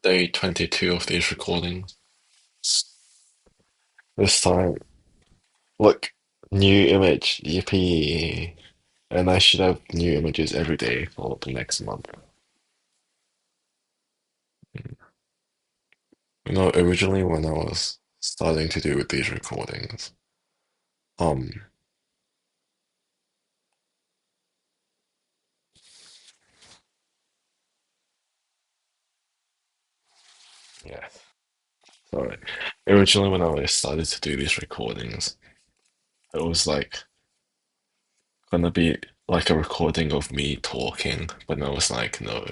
Day 22 of these recordings. This time, look, new image, yippee. And I should have new images every day for the next month. Originally when I was starting to do with these recordings, um, yeah, sorry. Originally when I started to do these recordings, it was like gonna be like a recording of me talking, but I was like, no,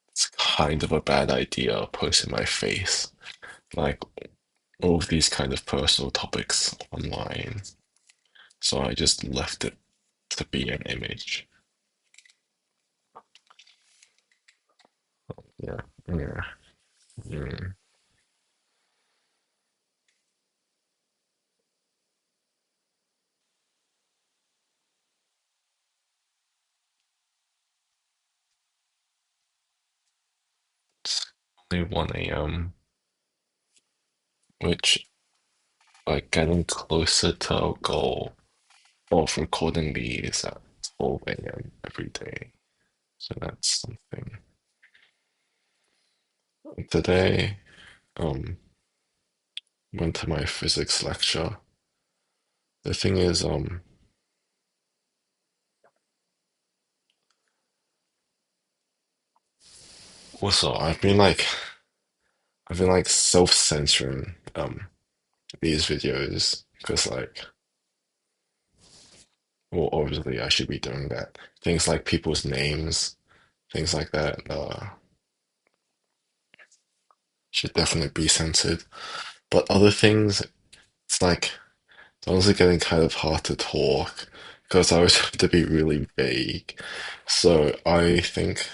it's kind of a bad idea posting my face. Like all of these kind of personal topics online. So I just left it to be an image. Yeah, yeah. Mm. It's only 1 a.m., which like getting closer to our goal of recording these at 12 a.m. every day. So that's something. Today, um, went to my physics lecture. The thing is, also I've been like self-censoring these videos because like well obviously I should be doing that. Things like people's names, things like that, should definitely be censored. But other things, it's like it's honestly getting kind of hard to talk because I always have to be really vague. So I think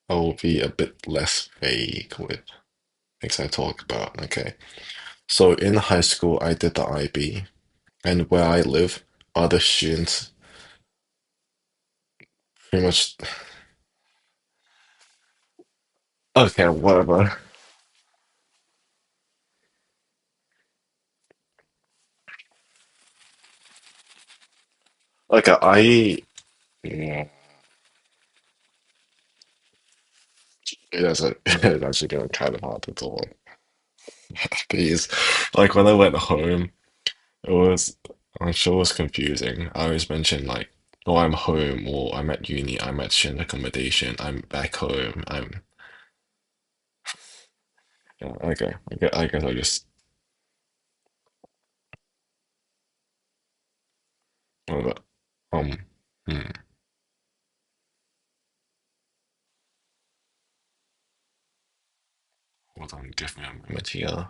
I will be a bit less vague with things I talk about. Okay. So in high school I did the IB, and where I live, other students pretty much okay, whatever. Like yeah, it's actually getting kind of hard to talk. Because like when I went home, it was I'm sure it was confusing. I always mentioned like, oh, I'm home, or I'm at uni, I'm at student accommodation, I'm back home, yeah, okay. I guess I just whatever. Um hmm, hold on, give me a moment here.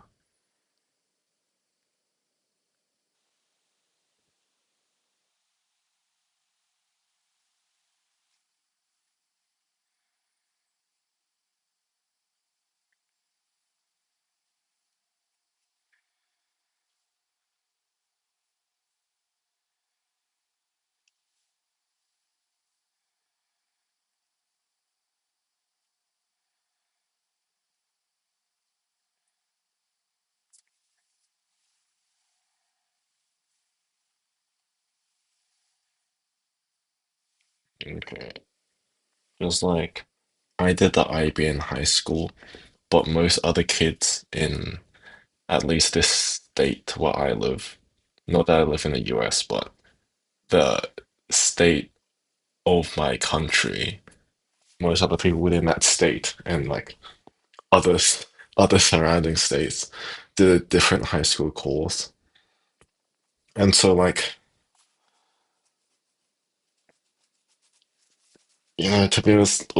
Okay. Just like I did the IB in high school, but most other kids in at least this state where I live, not that I live in the US, but the state of my country, most other people within that state and like others, other surrounding states did a different high school course. And so like, to be honest,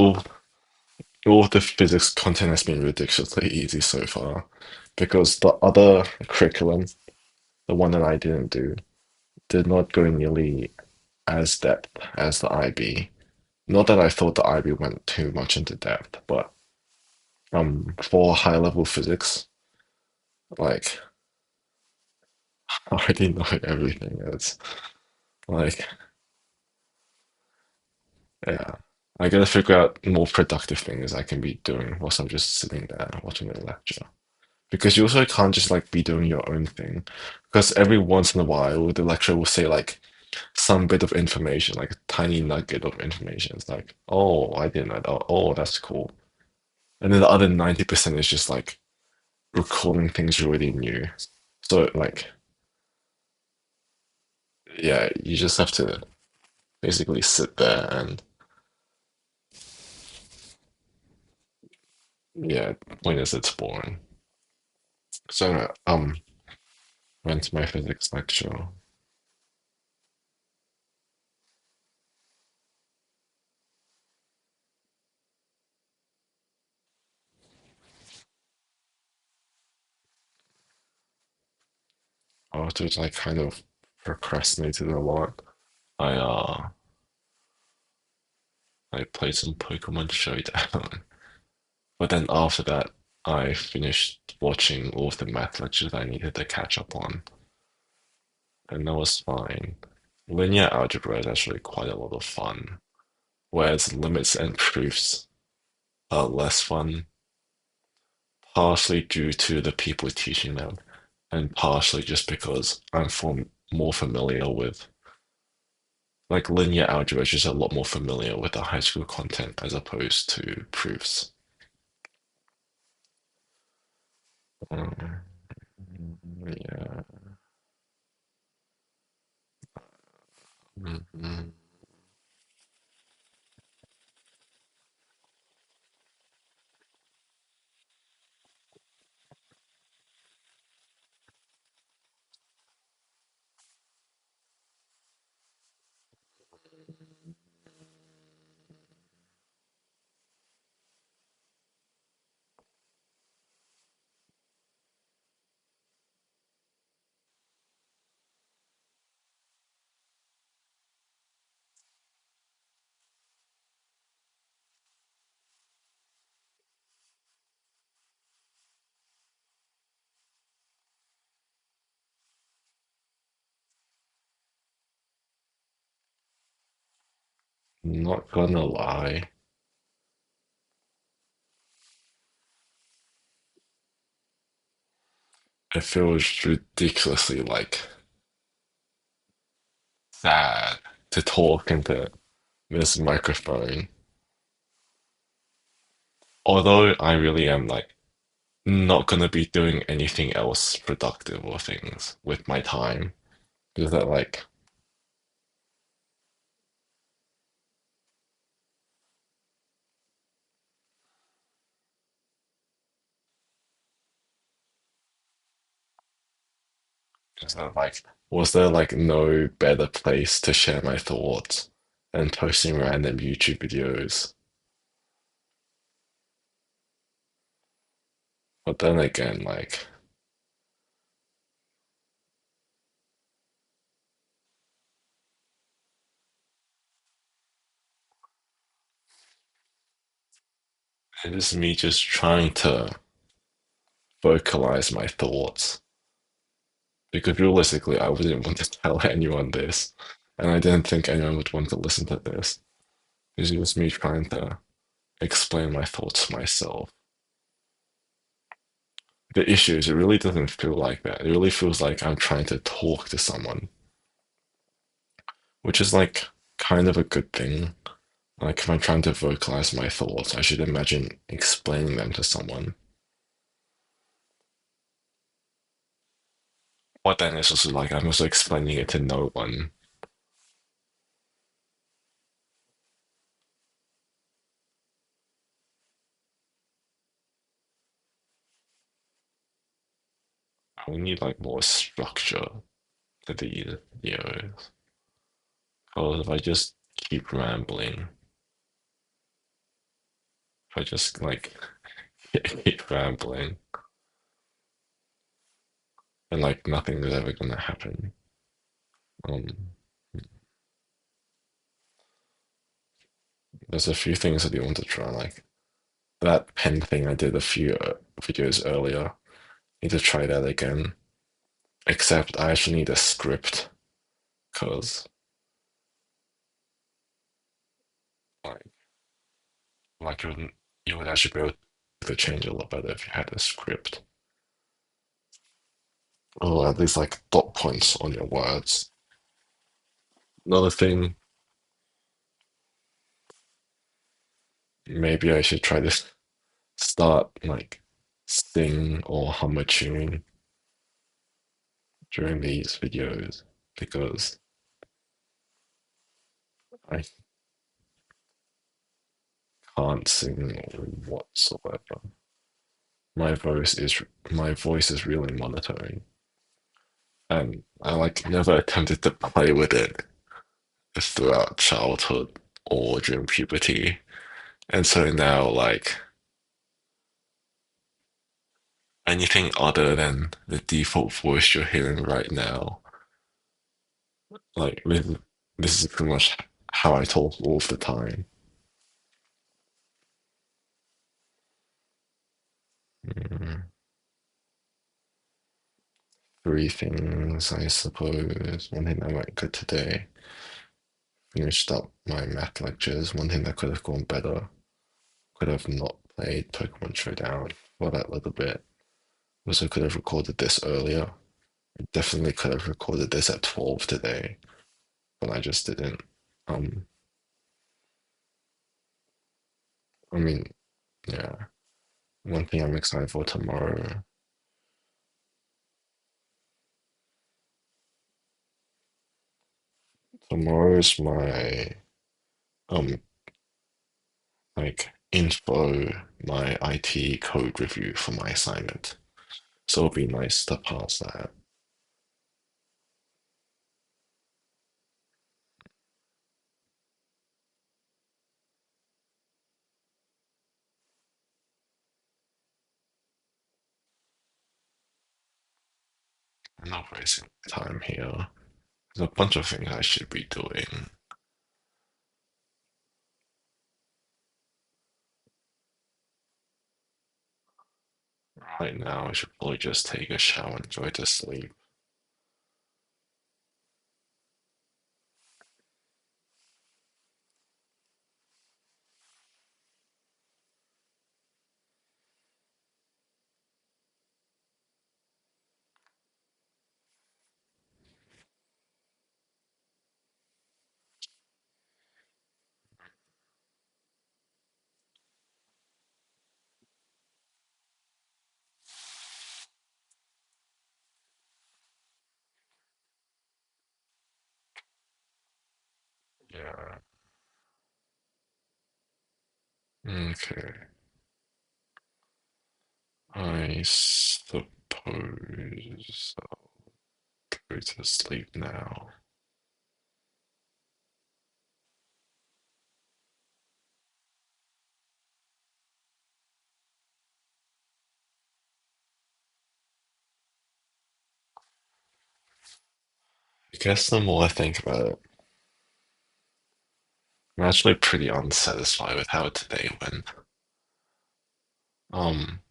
all of the physics content has been ridiculously easy so far because the other curriculum, the one that I didn't do, did not go nearly as depth as the IB. Not that I thought the IB went too much into depth, but for high level physics, like I already know everything. It's like yeah. I gotta figure out more productive things I can be doing whilst I'm just sitting there watching the lecture. Because you also can't just like be doing your own thing. Because every once in a while, the lecturer will say like some bit of information, like a tiny nugget of information. It's like, oh, I didn't know that. Oh, that's cool. And then the other 90% is just like recalling things you already knew. So like, yeah, you just have to basically sit there and yeah, point is it's boring. So went to my physics lecture. Afterwards, I kind of procrastinated a lot. I uh I played some Pokemon Showdown. But then after that, I finished watching all of the math lectures I needed to catch up on, and that was fine. Linear algebra is actually quite a lot of fun, whereas limits and proofs are less fun, partially due to the people teaching them, and partially just because more familiar with, like linear algebra is just a lot more familiar with the high school content as opposed to proofs. Um, yeah. Mhm. Not gonna lie, it feels ridiculously like sad to talk into this microphone. Although I really am like not gonna be doing anything else productive or things with my time. Because that like is that like was there like no better place to share my thoughts than posting random YouTube videos? But then again, like it is me just trying to vocalize my thoughts. Because realistically, I wouldn't want to tell anyone this, and I didn't think anyone would want to listen to this. It's just me trying to explain my thoughts myself. The issue is, it really doesn't feel like that. It really feels like I'm trying to talk to someone, which is like kind of a good thing. Like, if I'm trying to vocalize my thoughts, I should imagine explaining them to someone. But then it's also like I'm also explaining it to no one. I would need like more structure to the videos. Because if I just keep rambling, if I just like keep rambling, and like nothing is ever gonna happen. Um, there's a few things I do want to try, like that pen thing I did a few videos earlier. Need to try that again. Except I actually need a script, cause like Like you would actually be able to change a lot better if you had a script. Or at least like dot points on your words. Another thing, maybe I should try to start like sing or hum a tune during these videos because I can't sing whatsoever. My voice is my voice is really monotone, and I like never attempted to play with it throughout childhood or during puberty. And so now, like, anything other than the default voice you're hearing right now, like, this is pretty much how I talk all of the time. Mm, three things, I suppose. One thing that went good today. Finished up my math lectures. One thing that could have gone better. Could have not played Pokemon Showdown for that little bit. Also could have recorded this earlier. Definitely could have recorded this at 12 today, but I just didn't. Um, I mean, yeah. One thing I'm excited for tomorrow. Tomorrow is my um like info, my IT code review for my assignment. So it'll be nice to pass that. I'm not wasting time here. There's a bunch of things I should be doing. Right now, I should probably just take a shower and go to sleep. Yeah. Okay. I suppose I'll go to sleep now. I guess the more I think about it, I'm actually pretty unsatisfied with how today went. Um,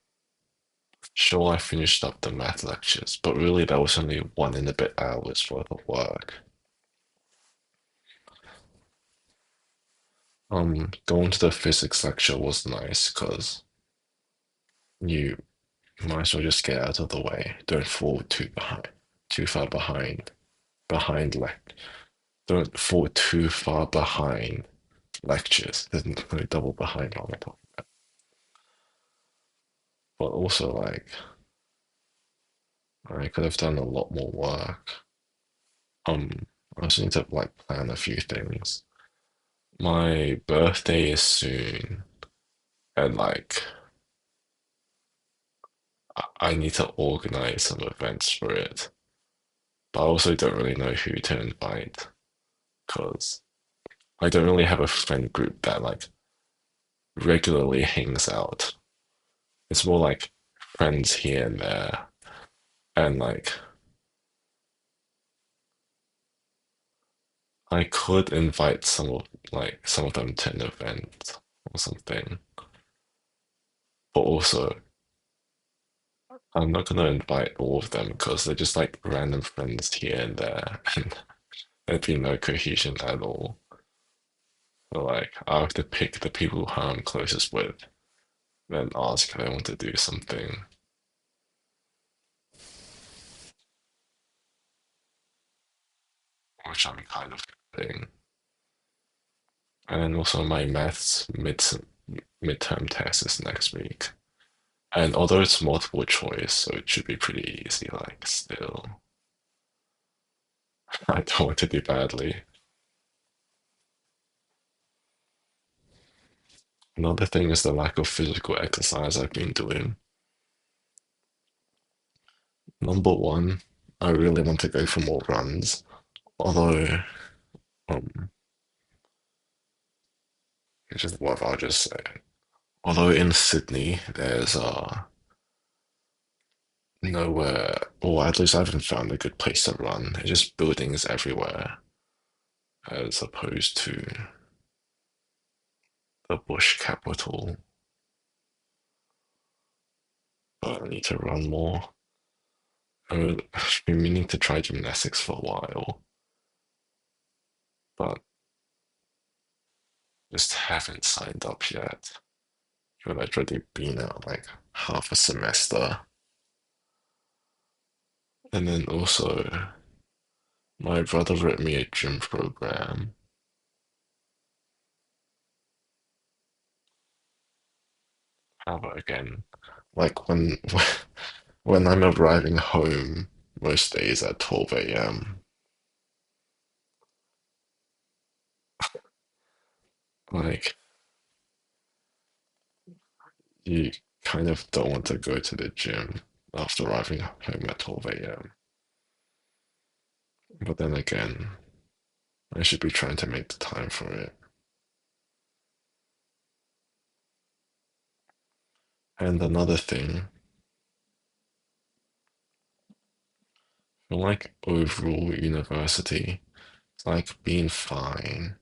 sure, I finished up the math lectures, but really that was only 1 and a bit hours worth of work. Going to the physics lecture was nice because you might as well just get out of the way. Don't fall too far behind don't fall too far behind lectures. There's no double behind on it. But also, like, I could have done a lot more work. I also need to like plan a few things. My birthday is soon, and like, I need to organize some events for it. But I also don't really know who to invite because I don't really have a friend group that like regularly hangs out. It's more like friends here and there, and like I could invite some of them to an event or something. But also, I'm not gonna invite all of them because they're just like random friends here and there, and there'd be no cohesion at all. So like I have to pick the people who I'm closest with, then ask if they want to do something, which I'm kind of doing. And then also my maths midterm test is next week. And although it's multiple choice, so it should be pretty easy, like still, I don't want to do badly. Another thing is the lack of physical exercise I've been doing. Number one, I really want to go for more runs, although, um, it's just what I'll just say. Although in Sydney, there's nowhere, or at least I haven't found a good place to run. It's just buildings everywhere, as opposed to the bush capital. But I need to run more. I've been meaning to try gymnastics for a while, but just haven't signed up yet. But I'd already been out like half a semester. And then also, my brother wrote me a gym program. However, again, like when I'm arriving home most days at 12 a.m., like you kind of don't want to go to the gym after arriving home at 12 a.m. But then again, I should be trying to make the time for it. And another thing, I feel like overall university, it's like being fine,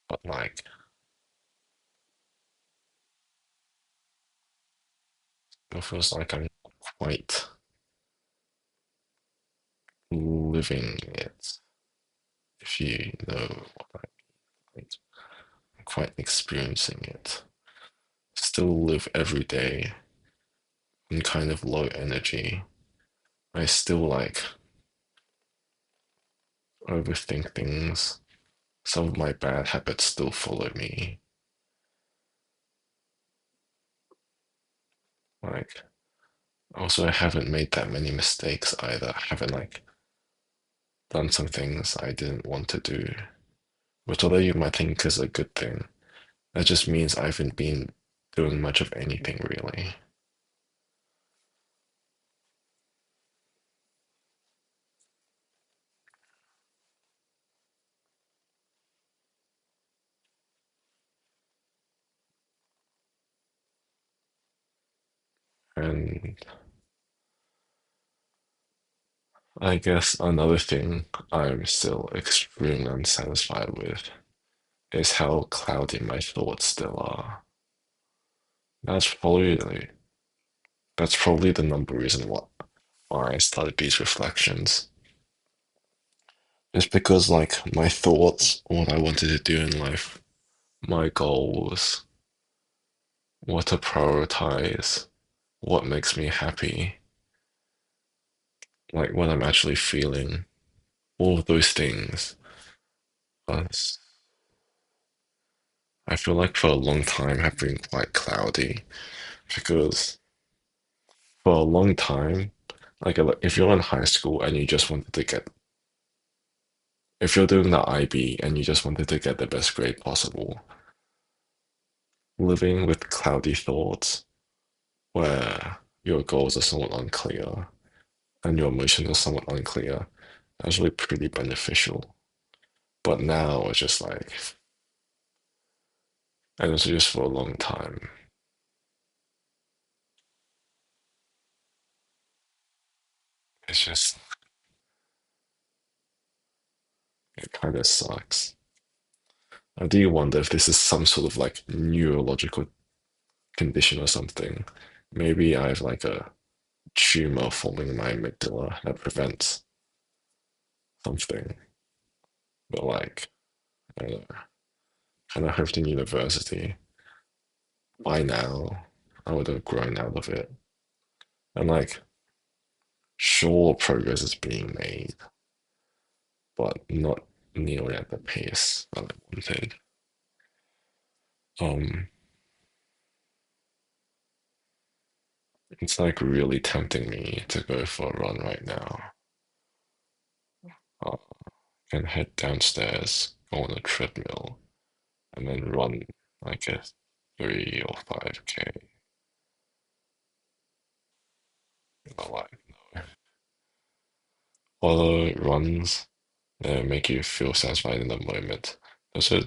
but like it feels like I'm quite living it, if you know what I mean. I'm quite experiencing it. Still live every day in kind of low energy. I still like overthink things. Some of my bad habits still follow me. Like, also, I haven't made that many mistakes either. I haven't like done some things I didn't want to do, which although you might think is a good thing, that just means I haven't been doing much of anything really. And I guess another thing I'm still extremely unsatisfied with is how cloudy my thoughts still are. That's probably that's probably the number reason why I started these reflections. It's because like my thoughts, what I wanted to do in life, my goals, what to prioritize, what makes me happy, like what I'm actually feeling, all of those things. But I feel like for a long time have been quite cloudy because for a long time, like if you're in high school and you just wanted to get, if you're doing the IB and you just wanted to get the best grade possible, living with cloudy thoughts where your goals are somewhat unclear and your emotions are somewhat unclear, actually pretty beneficial. But now it's just like, and it's just for a long time. It's just, it kind of sucks. I do wonder if this is some sort of like neurological condition or something. Maybe I have like a tumor forming in my amygdala that prevents something. But like, I don't know, kind of hoped in university by now I would have grown out of it. And like, sure, progress is being made, but not nearly at the pace that I wanted. Um, it's like really tempting me to go for a run right now. Uh, and head downstairs, go on a treadmill, and then run like a 3 or 5K. But like, although runs make you feel satisfied in the moment. So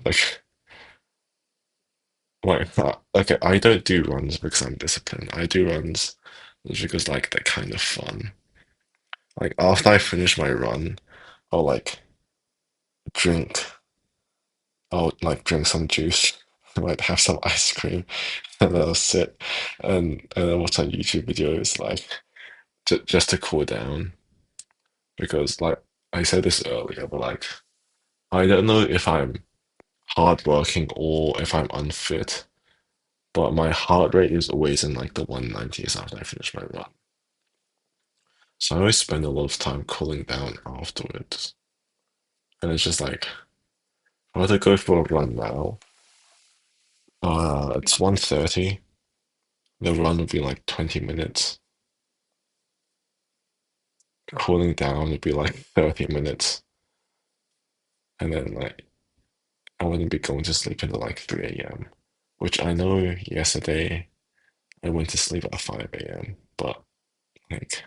okay, I don't do runs because I'm disciplined. I do runs just because like they're kind of fun. Like after I finish my run, I'll like drink. I'll like drink some juice, like have some ice cream, and then I'll sit and then watch some YouTube videos like just to cool down. Because like I said this earlier, but like I don't know if I'm hardworking or if I'm unfit, but my heart rate is always in like the 190s after I finish my run. So I always spend a lot of time cooling down afterwards. And it's just like, if I were to go for a run now, it's 1:30. The run would be like 20 minutes. Cooling down would be like 30 minutes. And then like I wouldn't be going to sleep until like 3 a.m. Which I know yesterday I went to sleep at 5 a.m. But like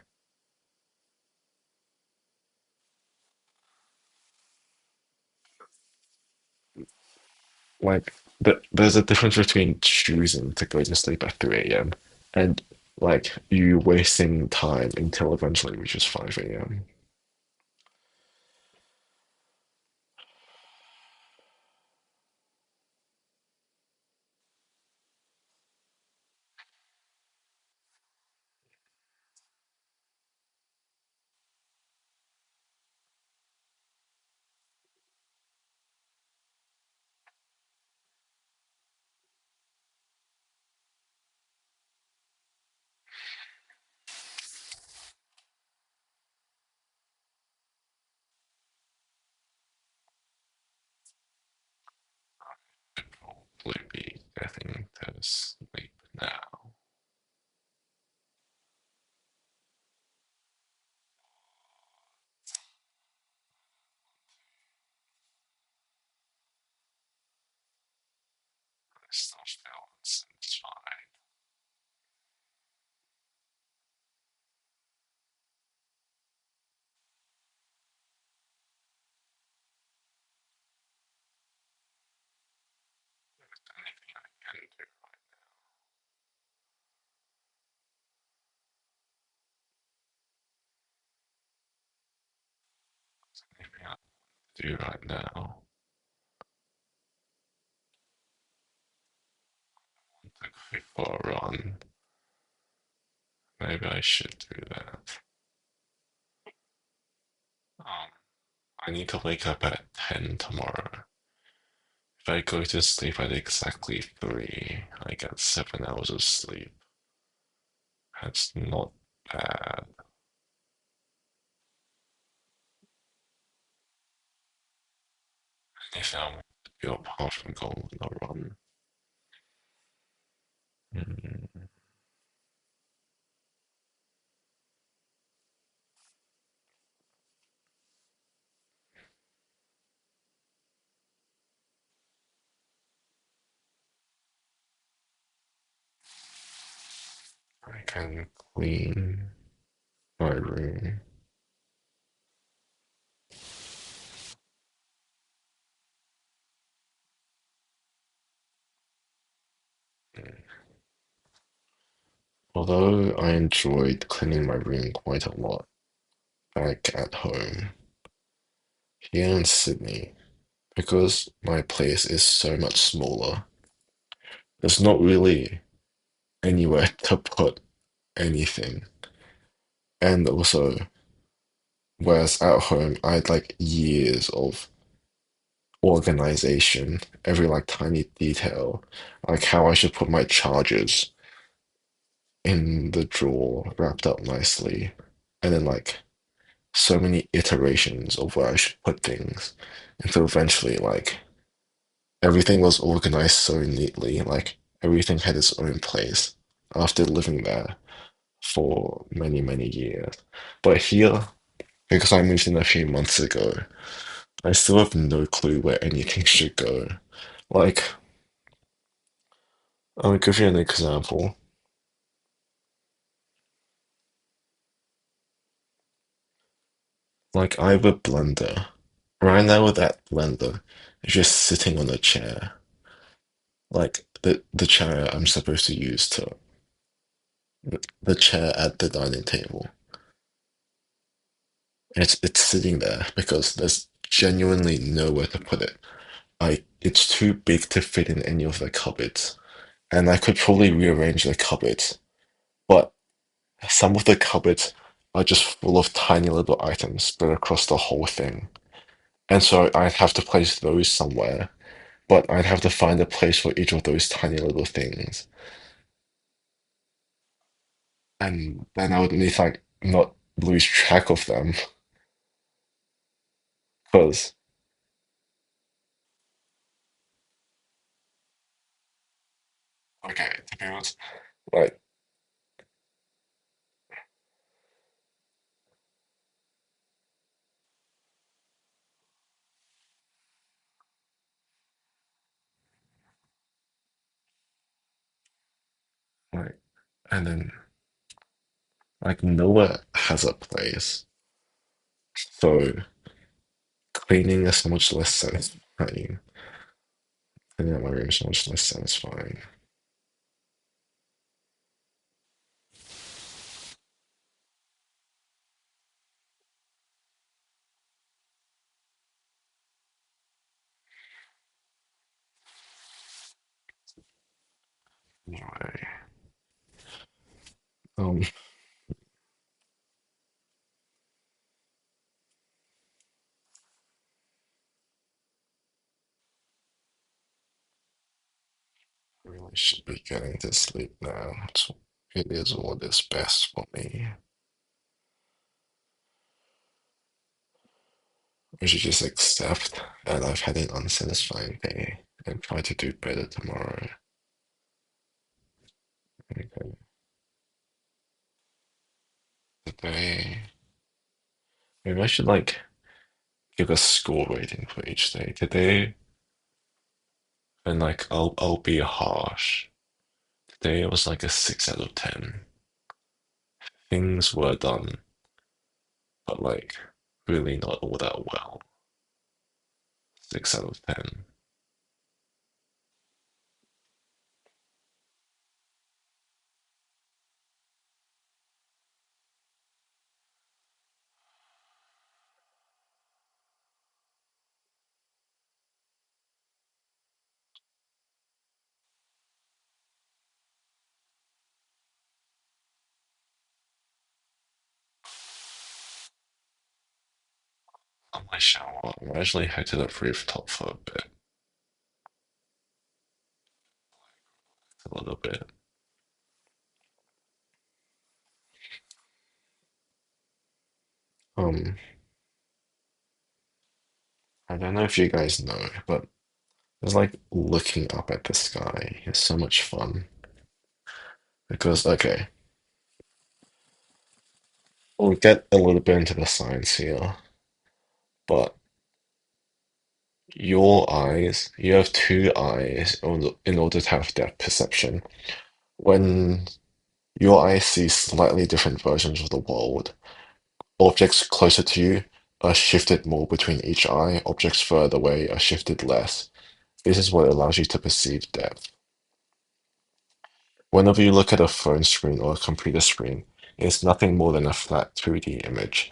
like there's a difference between choosing to go to sleep at 3 a.m. and like you wasting time until eventually reaches 5 a.m. Probably be getting to sleep now. I still feel it's fine. Can do right now. To go for a run. Maybe I should do that. Um, I need to wake up at 10 tomorrow. If I go to sleep at exactly 3, I get 7 hours of sleep. That's not bad. If I want to do apart from going on a run. Mm, I can clean my room. Although I enjoyed cleaning my room quite a lot back at home, here in Sydney, because my place is so much smaller, there's not really anywhere to put anything. And also, whereas at home, I had like years of organization, every like tiny detail, like how I should put my chargers in the drawer wrapped up nicely, and then like so many iterations of where I should put things until eventually like everything was organized so neatly, like everything had its own place after living there for many, many years. But here, because I moved in a few months ago, I still have no clue where anything should go. Like, I'll give you an example. Like, I have a blender. Right now, that blender is just sitting on a chair. Like, the chair I'm supposed to use to, the chair at the dining table. It's sitting there because there's genuinely nowhere to put it. It's too big to fit in any of the cupboards. And I could probably rearrange the cupboards, but some of the cupboards are just full of tiny little items spread across the whole thing. And so I'd have to place those somewhere, but I'd have to find a place for each of those tiny little things. And then I would need to like not lose track of them. Because, okay, to be honest, like, like, and then like nowhere has a place. So cleaning is so much less satisfying. Cleaning out my room is so much less satisfying. Anyway, um, I really should be getting to sleep now. It is what is best for me. I should just accept that I've had an unsatisfying day and try to do better tomorrow. Okay. Today, maybe I should like give a score rating for each day. Today, and like I'll be harsh. Today it was like a 6 out of 10. Things were done, but like really not all that well. 6 out of 10. On my shower, I'm actually head to the rooftop for a bit, a little bit. Um, I don't know if you guys know, but it's like looking up at the sky is so much fun because okay, we'll get a little bit into the science here, but you have two eyes in order to have depth perception. When your eyes see slightly different versions of the world, objects closer to you are shifted more between each eye, objects further away are shifted less. This is what allows you to perceive depth. Whenever you look at a phone screen or a computer screen, it's nothing more than a flat 2D image.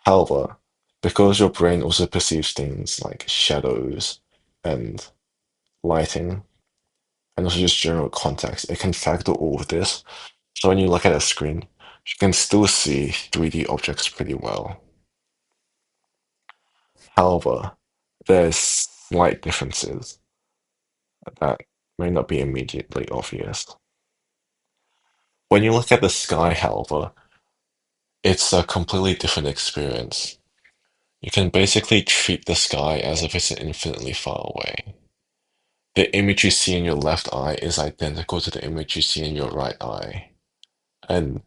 However, because your brain also perceives things like shadows and lighting, and also just general context, it can factor all of this. So when you look at a screen, you can still see 3D objects pretty well. However, there's slight differences that may not be immediately obvious. When you look at the sky, however, it's a completely different experience. You can basically treat the sky as if it's infinitely far away. The image you see in your left eye is identical to the image you see in your right eye. And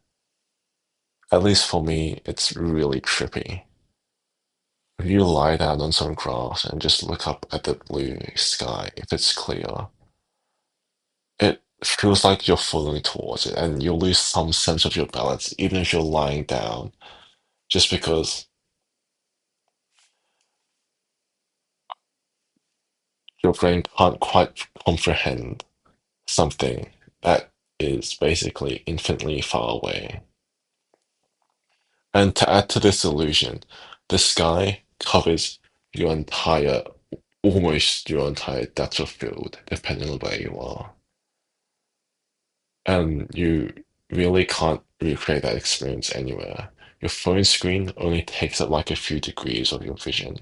at least for me, it's really trippy. If you lie down on some grass and just look up at the blue sky, if it's clear, it feels like you're falling towards it and you'll lose some sense of your balance, even if you're lying down, just because your brain can't quite comprehend something that is basically infinitely far away. And to add to this illusion, the sky covers your entire, almost your entire depth of field, depending on where you are. And you really can't recreate that experience anywhere. Your phone screen only takes up like a few degrees of your vision.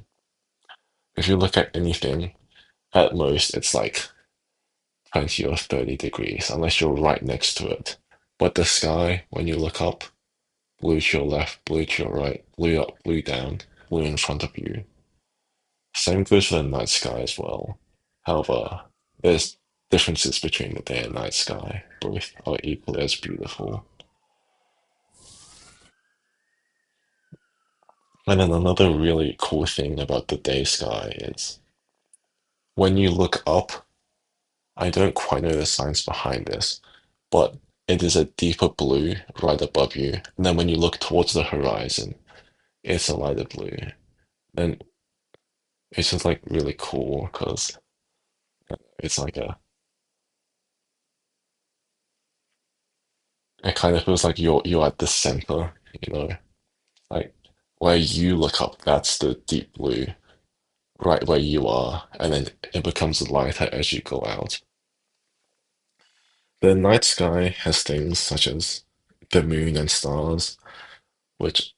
If you look at anything, at most it's like 20 or 30 degrees, unless you're right next to it. But the sky, when you look up, blue to your left, blue to your right, blue up, blue down, blue in front of you. Same goes for the night sky as well. However, there's differences between the day and night sky. Both are equally as beautiful. And then another really cool thing about the day sky is when you look up, I don't quite know the science behind this, but it is a deeper blue right above you. And then when you look towards the horizon, it's a lighter blue. And it's just like really cool because it's like it kind of feels like you're at the center, you know, like where you look up, that's the deep blue, right where you are, and then it becomes lighter as you go out. The night sky has things such as the moon and stars, which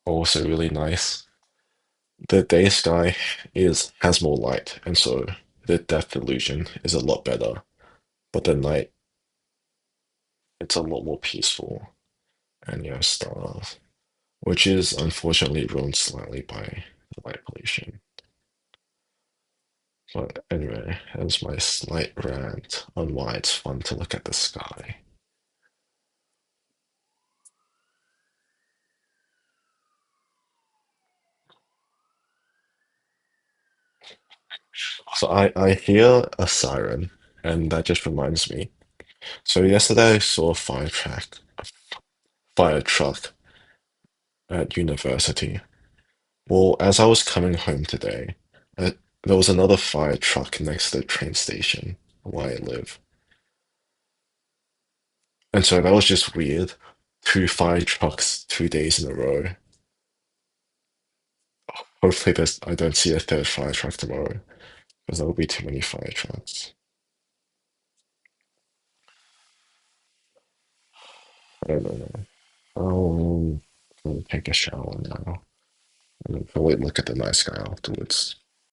are also really nice. The day sky is has more light, and so the depth illusion is a lot better. But the night, it's a lot more peaceful, and you have stars, which is unfortunately ruined slightly by the light pollution. But anyway, that's my slight rant on why it's fun to look at the sky. So I hear a siren, and that just reminds me. So yesterday I saw a fire truck at university. Well, as I was coming home today, uh, there was another fire truck next to the train station where I live. And so that was just weird. Two fire trucks 2 days in a row. Hopefully I don't see a third fire truck tomorrow, because there will be too many fire trucks. I don't know. I'll take a shower now and then probably look at the night sky afterwards.